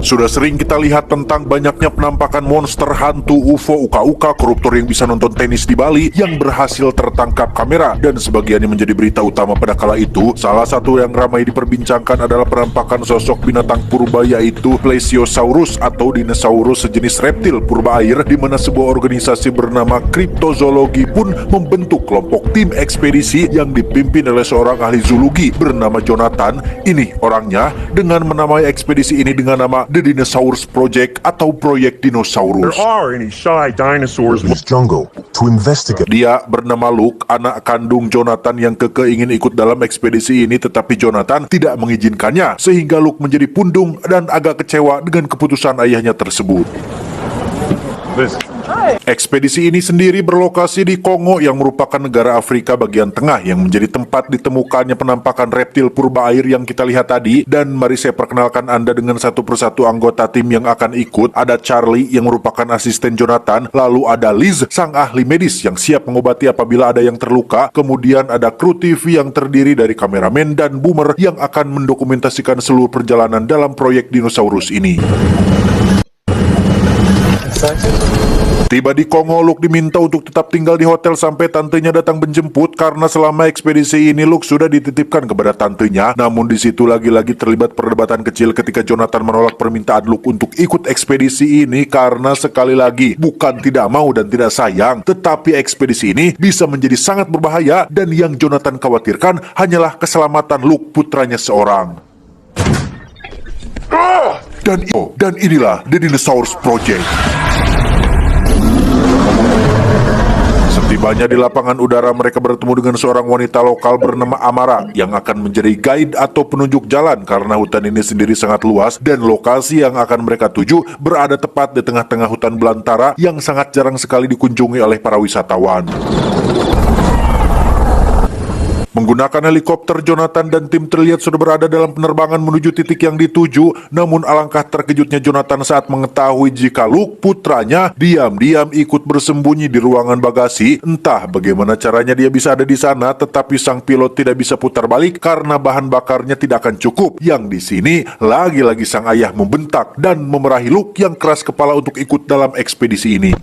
Sudah sering kita lihat tentang banyaknya penampakan monster, hantu, UFO, uka-uka, koruptor yang bisa nonton tenis di Bali yang berhasil tertangkap kamera, dan sebagiannya menjadi berita utama pada kala itu. Salah satu yang ramai diperbincangkan adalah penampakan sosok binatang purba, yaitu Plesiosaurus atau dinosaurus sejenis reptil purba air, di mana sebuah organisasi bernama Kriptozoologi pun membentuk kelompok tim ekspedisi yang dipimpin oleh seorang ahli zoologi bernama Jonathan. Ini orangnya dengan menamai ekspedisi ini dengan nama The Dinosaurs Project atau Proyek Dinosaurus. There are any shy dinosaurs in this jungle to investigate. Dia bernama Luke, anak kandung Jonathan yang keke ingin ikut dalam ekspedisi ini, tetapi Jonathan tidak mengizinkannya, sehingga Luke menjadi pundung dan agak kecewa dengan keputusan ayahnya tersebut. this. Ekspedisi ini sendiri berlokasi di Kongo yang merupakan negara Afrika bagian tengah yang menjadi tempat ditemukannya penampakan reptil purba air yang kita lihat tadi. Dan mari saya perkenalkan Anda dengan satu persatu anggota tim yang akan ikut. Ada Charlie yang merupakan asisten Jonathan, lalu ada Liz, sang ahli medis yang siap mengobati apabila ada yang terluka. Kemudian ada kru TV yang terdiri dari kameramen dan boomer yang akan mendokumentasikan seluruh perjalanan dalam proyek dinosaurus ini. Tiba di Kongo, Luke diminta untuk tetap tinggal di hotel sampai tantenya datang menjemput, karena selama ekspedisi ini Luke sudah dititipkan kepada tantenya. Namun di situ lagi-lagi terlibat perdebatan kecil ketika Jonathan menolak permintaan Luke untuk ikut ekspedisi ini, karena sekali lagi bukan tidak mau dan tidak sayang, tetapi ekspedisi ini bisa menjadi sangat berbahaya, dan yang Jonathan khawatirkan hanyalah keselamatan Luke, putranya seorang. Dan inilah The Dinosaurs Project. Setibanya di lapangan udara, mereka bertemu dengan seorang wanita lokal bernama Amara yang akan menjadi guide atau penunjuk jalan, karena hutan ini sendiri sangat luas dan lokasi yang akan mereka tuju berada tepat di tengah-tengah hutan belantara yang sangat jarang sekali dikunjungi oleh para wisatawan. Menggunakan helikopter, Jonathan dan tim terlihat sudah berada dalam penerbangan menuju titik yang dituju. Namun alangkah terkejutnya Jonathan saat mengetahui jika Luke, putranya, diam-diam ikut bersembunyi di ruangan bagasi. Entah bagaimana caranya dia bisa ada di sana, tetapi sang pilot tidak bisa putar balik karena bahan bakarnya tidak akan cukup. Yang di sini lagi-lagi sang ayah membentak dan memerahi Luke yang keras kepala untuk ikut dalam ekspedisi ini.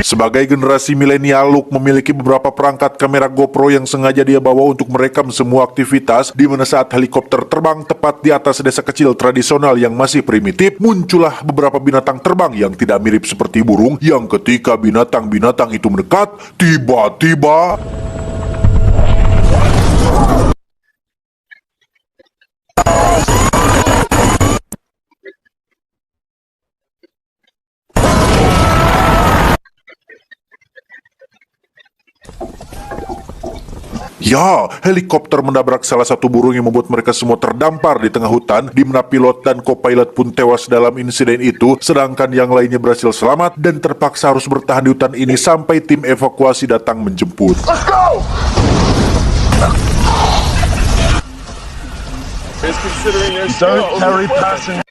Sebagai generasi milenial, Luke memiliki beberapa perangkat kamera GoPro yang sengaja dia bawa untuk merekam semua aktivitas, di mana saat helikopter terbang tepat di atas desa kecil tradisional yang masih primitif, muncullah beberapa binatang terbang yang tidak mirip seperti burung, yang ketika binatang-binatang itu mendekat, tiba-tiba helikopter menabrak salah satu burung yang membuat mereka semua terdampar di tengah hutan, di mana pilot dan co-pilot pun tewas dalam insiden itu, sedangkan yang lainnya berhasil selamat dan terpaksa harus bertahan di hutan ini sampai tim evakuasi datang menjemput. Let's go! Don't carry passengers.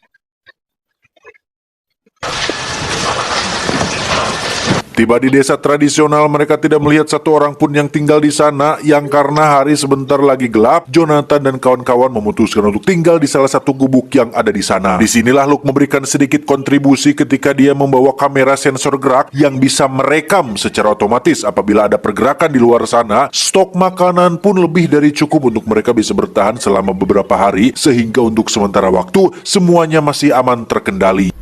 Tiba di desa tradisional, mereka tidak melihat satu orang pun yang tinggal di sana, yang karena hari sebentar lagi gelap, Jonathan dan kawan-kawan memutuskan untuk tinggal di salah satu gubuk yang ada di sana. Disinilah Luke memberikan sedikit kontribusi ketika dia membawa kamera sensor gerak yang bisa merekam secara otomatis apabila ada pergerakan di luar sana. Stok makanan pun lebih dari cukup untuk mereka bisa bertahan selama beberapa hari, sehingga untuk sementara waktu semuanya masih aman terkendali.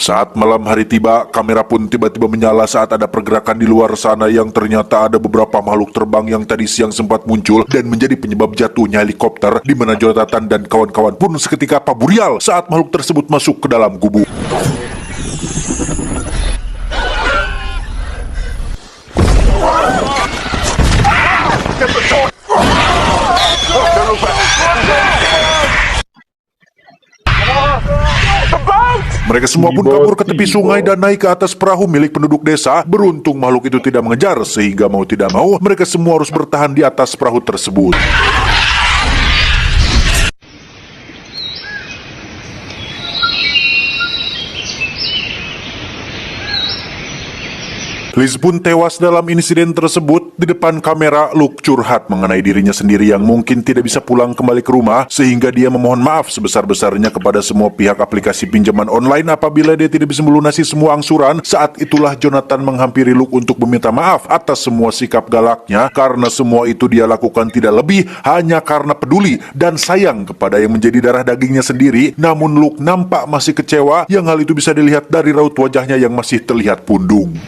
Saat malam hari tiba, kamera pun tiba-tiba menyala saat ada pergerakan di luar sana yang ternyata ada beberapa makhluk terbang yang tadi siang sempat muncul dan menjadi penyebab jatuhnya helikopter, di mana Jonathan dan kawan-kawan pun seketika paburial saat makhluk tersebut masuk ke dalam gubuk. Mereka semua pun kabur ke tepi sungai dan naik ke atas perahu milik penduduk desa. Beruntung makhluk itu tidak mengejar, sehingga mau tidak mau mereka semua harus bertahan di atas perahu tersebut. Liz pun tewas dalam insiden tersebut. Di depan kamera, Luke curhat mengenai dirinya sendiri yang mungkin tidak bisa pulang kembali ke rumah, sehingga dia memohon maaf sebesar-besarnya kepada semua pihak aplikasi pinjaman online apabila dia tidak bisa melunasi semua angsuran. Saat itulah Jonathan menghampiri Luke untuk meminta maaf atas semua sikap galaknya, karena semua itu dia lakukan tidak lebih hanya karena peduli dan sayang kepada yang menjadi darah dagingnya sendiri. Namun Luke nampak masih kecewa, yang hal itu bisa dilihat dari raut wajahnya yang masih terlihat pundung.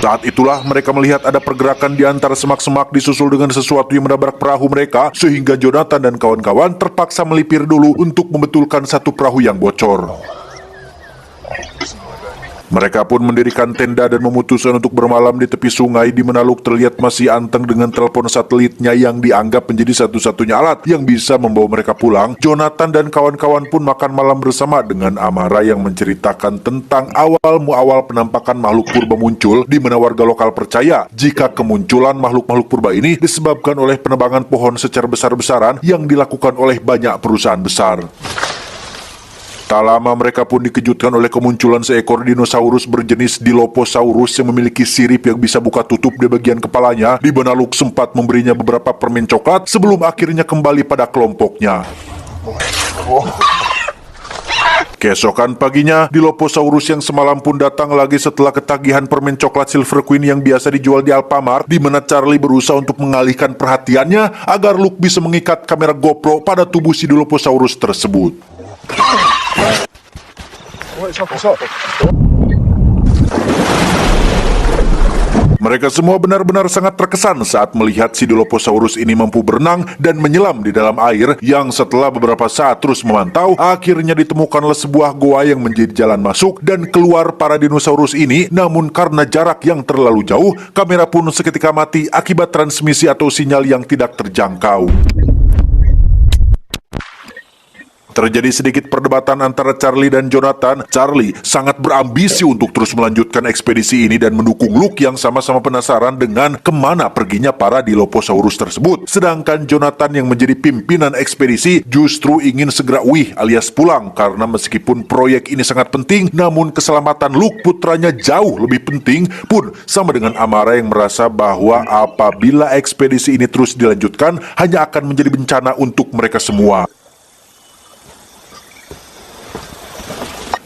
Saat itulah mereka melihat ada pergerakan di antara semak-semak disusul dengan sesuatu yang menabrak perahu mereka, sehingga Jonathan dan kawan-kawan terpaksa melipir dulu untuk membetulkan satu perahu yang bocor. Mereka pun mendirikan tenda dan memutuskan untuk bermalam di tepi sungai, di mana Luke terlihat masih anteng dengan telepon satelitnya yang dianggap menjadi satu-satunya alat yang bisa membawa mereka pulang. Jonathan dan kawan-kawan pun makan malam bersama dengan Amara yang menceritakan tentang awal penampakan makhluk purba muncul, di mana warga lokal percaya jika kemunculan makhluk-makhluk purba ini disebabkan oleh penebangan pohon secara besar-besaran yang dilakukan oleh banyak perusahaan besar. Tak lama mereka pun dikejutkan oleh kemunculan seekor dinosaurus berjenis Dilophosaurus yang memiliki sirip yang bisa buka tutup di bagian kepalanya, di mana Luke sempat memberinya beberapa permen coklat sebelum akhirnya kembali pada kelompoknya. Keesokan paginya, Dilophosaurus yang semalam pun datang lagi setelah ketagihan permen coklat Silver Queen yang biasa dijual di Alfamart, di mana Charlie berusaha untuk mengalihkan perhatiannya agar Luke bisa mengikat kamera GoPro pada tubuh si Dilophosaurus tersebut. Mereka semua benar-benar sangat terkesan saat melihat si Dilophosaurus ini mampu berenang dan menyelam di dalam air, yang setelah beberapa saat terus memantau, akhirnya ditemukanlah sebuah goa yang menjadi jalan masuk dan keluar para dinosaurus ini. Namun karena jarak yang terlalu jauh, kamera pun seketika mati akibat transmisi atau sinyal yang tidak terjangkau. Terjadi sedikit perdebatan antara Charlie dan Jonathan. Charlie sangat berambisi untuk terus melanjutkan ekspedisi ini dan mendukung Luke yang sama-sama penasaran dengan kemana perginya para Dilophosaurus tersebut. Sedangkan Jonathan yang menjadi pimpinan ekspedisi justru ingin segera alias pulang, karena meskipun proyek ini sangat penting, namun keselamatan Luke putranya jauh lebih penting. Pun sama dengan Amara yang merasa bahwa apabila ekspedisi ini terus dilanjutkan, hanya akan menjadi bencana untuk mereka semua.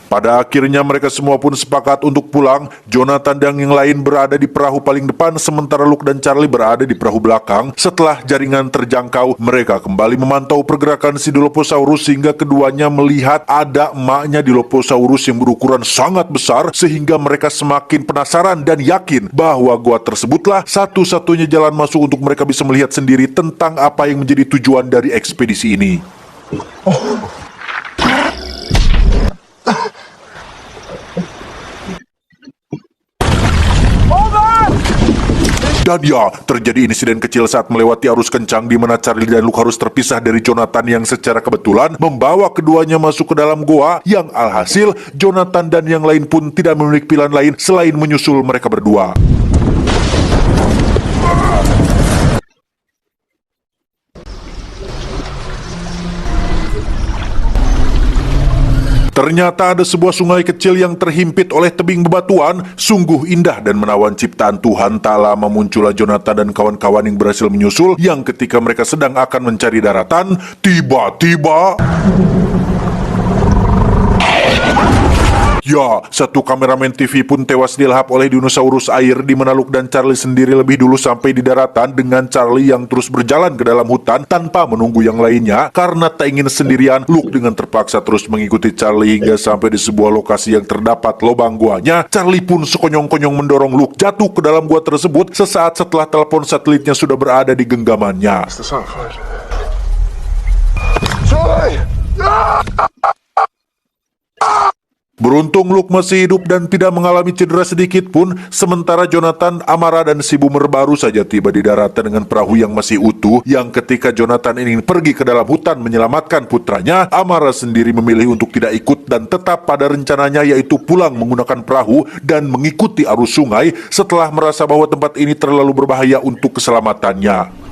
Pada akhirnya mereka semua pun sepakat untuk pulang. Jonathan dan yang lain berada di perahu paling depan, sementara Luke dan Charlie berada di perahu belakang. Setelah jaringan terjangkau, mereka kembali memantau pergerakan si Dilophosaurus hingga keduanya melihat ada emaknya Dilophosaurus yang berukuran sangat besar, sehingga mereka semakin penasaran dan yakin bahwa gua tersebutlah satu-satunya jalan masuk untuk mereka bisa melihat sendiri tentang apa yang menjadi tujuan dari ekspedisi ini. Dan ya, terjadi insiden kecil saat melewati arus kencang, di mana Charlie dan Luke harus terpisah dari Jonathan yang secara kebetulan membawa keduanya masuk ke dalam goa, yang alhasil Jonathan dan yang lain pun tidak memiliki pilihan lain selain menyusul mereka berdua. Ternyata ada sebuah sungai kecil yang terhimpit oleh tebing bebatuan. Sungguh indah dan menawan ciptaan Tuhan. Tak lama muncullah Jonathan dan kawan-kawan yang berhasil menyusul, yang ketika mereka sedang akan mencari daratan, tiba-tiba Ya, satu kameramen TV pun tewas dilahap oleh dinosaurus air, di mana Luke dan Charlie sendiri lebih dulu sampai di daratan, dengan Charlie yang terus berjalan ke dalam hutan tanpa menunggu yang lainnya. Karena tak ingin sendirian, Luke dengan terpaksa terus mengikuti Charlie hingga sampai di sebuah lokasi yang terdapat lubang guanya. Charlie pun sekonyong-konyong mendorong Luke jatuh ke dalam gua tersebut sesaat setelah telepon satelitnya sudah berada di genggamannya. Beruntung Luke masih hidup dan tidak mengalami cedera sedikit pun, sementara Jonathan, Amara, dan si Boomer baru saja tiba di daratan dengan perahu yang masih utuh. Yang ketika Jonathan ingin pergi ke dalam hutan menyelamatkan putranya, Amara sendiri memilih untuk tidak ikut dan tetap pada rencananya, yaitu pulang menggunakan perahu dan mengikuti arus sungai setelah merasa bahwa tempat ini terlalu berbahaya untuk keselamatannya.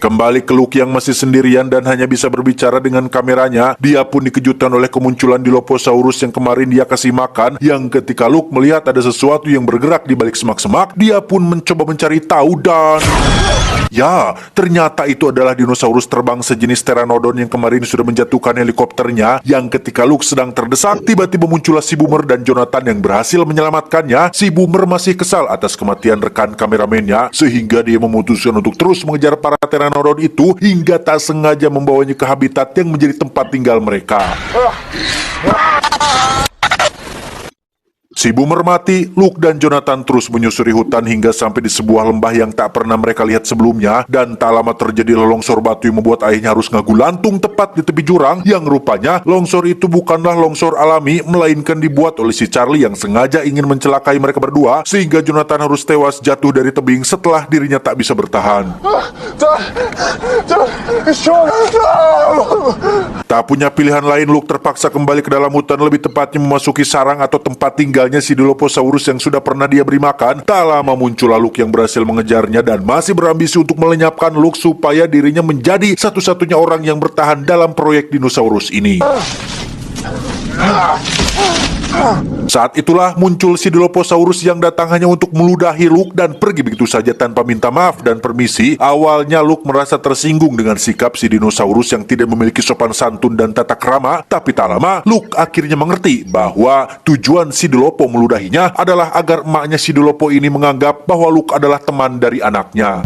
Kembali ke Luke yang masih sendirian dan hanya bisa berbicara dengan kameranya, dia pun dikejutkan oleh kemunculan Dilophosaurus yang kemarin dia kasih makan. Yang ketika Luke melihat ada sesuatu yang bergerak di balik semak-semak, dia pun mencoba mencari tahu dan... ya, ternyata itu adalah dinosaurus terbang sejenis Pteranodon yang kemarin sudah menjatuhkan helikopternya. Yang ketika Luke sedang terdesak, tiba-tiba muncullah si Boomer dan Jonathan yang berhasil menyelamatkannya. Si Boomer masih kesal atas kematian rekan kameramennya, sehingga dia memutuskan untuk terus mengejar para Pteranodon itu hingga tak sengaja membawanya ke habitat yang menjadi tempat tinggal mereka. Si Boomer mati, Luke dan Jonathan terus menyusuri hutan hingga sampai di sebuah lembah yang tak pernah mereka lihat sebelumnya, dan tak lama terjadi longsor batu yang membuat ayahnya harus ngagulantung tepat di tepi jurang. Yang rupanya longsor itu bukanlah longsor alami, melainkan dibuat oleh si Charlie yang sengaja ingin mencelakai mereka berdua, sehingga Jonathan harus tewas jatuh dari tebing setelah dirinya tak bisa bertahan. Tak punya pilihan lain, Luke terpaksa kembali ke dalam hutan, lebih tepatnya memasuki sarang atau tempat tinggalnya si Dilophosaurus yang sudah pernah dia beri makan. Tak lama muncullah Luke yang berhasil mengejarnya dan masih berambisi untuk melenyapkan Luke supaya dirinya menjadi satu-satunya orang yang bertahan dalam proyek dinosaurus ini. Saat itulah muncul si Dilophosaurus yang datang hanya untuk meludahi Luke dan pergi begitu saja tanpa minta maaf dan permisi. Awalnya Luke merasa tersinggung dengan sikap si dinosaurus yang tidak memiliki sopan santun dan tata krama, tapi tak lama Luke akhirnya mengerti bahwa tujuan si Dilopho meludahinya adalah agar emaknya si Dilopho ini menganggap bahwa Luke adalah teman dari anaknya.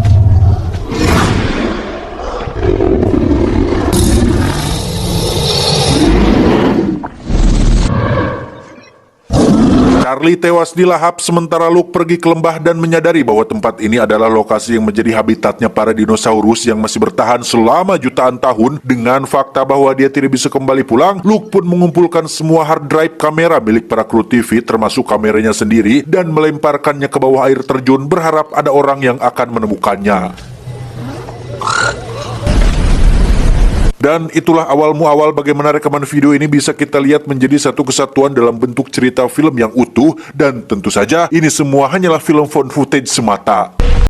Charlie tewas dilahap sementara Luke pergi ke lembah dan menyadari bahwa tempat ini adalah lokasi yang menjadi habitatnya para dinosaurus yang masih bertahan selama jutaan tahun. Dengan fakta bahwa dia tidak bisa kembali pulang, Luke pun mengumpulkan semua hard drive kamera milik para kru TV termasuk kameranya sendiri dan melemparkannya ke bawah air terjun berharap ada orang yang akan menemukannya. Dan itulah awal bagaimana rekaman video ini bisa kita lihat menjadi satu kesatuan dalam bentuk cerita film yang utuh. Dan tentu saja ini semua hanyalah film found footage semata.